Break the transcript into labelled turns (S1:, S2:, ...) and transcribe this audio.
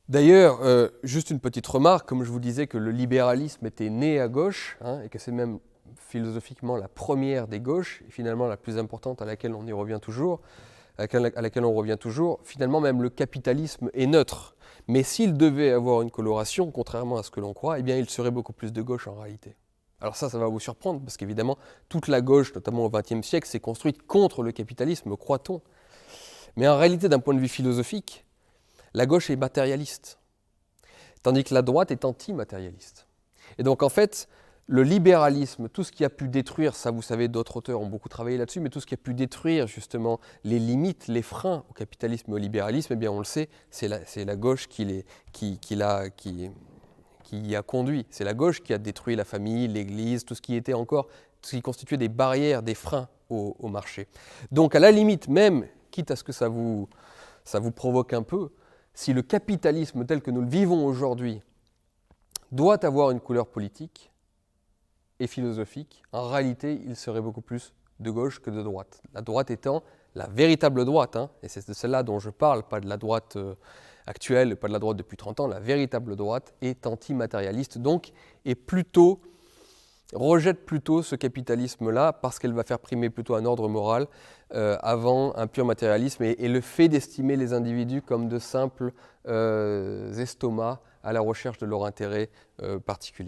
S1: D'ailleurs, juste une petite remarque, comme je vous disais que le libéralisme était né à gauche, hein, et que c'est même philosophiquement la première des gauches, et finalement la plus importante à laquelle on y revient toujours, à laquelle on revient toujours, finalement même le capitalisme est neutre. Mais s'il devait avoir une coloration, contrairement à ce que l'on croit, eh bien il serait beaucoup plus de gauche en réalité. Alors ça va vous surprendre, parce qu'évidemment, toute la gauche, notamment au XXe siècle, s'est construite contre le capitalisme, croit-on. Mais en réalité, d'un point de vue philosophique, la gauche est matérialiste, tandis que la droite est anti-matérialiste. Et donc en fait, le libéralisme, tout ce qui a pu détruire, ça vous savez, d'autres auteurs ont beaucoup travaillé là-dessus, mais tout ce qui a pu détruire justement les limites, les freins au capitalisme et au libéralisme, eh bien on le sait, c'est la gauche qui y a conduit. C'est la gauche qui a détruit la famille, l'Église, tout ce qui était encore, tout ce qui constituait des barrières, des freins au marché. Donc à la limite même, quitte à ce que ça vous provoque un peu, si le capitalisme tel que nous le vivons aujourd'hui doit avoir une couleur politique et philosophique, en réalité, il serait beaucoup plus de gauche que de droite. La droite étant la véritable droite, hein, et c'est de celle-là dont je parle, pas de la droite actuelle, pas de la droite depuis 30 ans, la véritable droite est antimatérialiste, donc, et rejette plutôt ce capitalisme-là parce qu'elle va faire primer plutôt un ordre moral avant un pur matérialisme et le fait d'estimer les individus comme de simples estomacs à la recherche de leur intérêt particulier.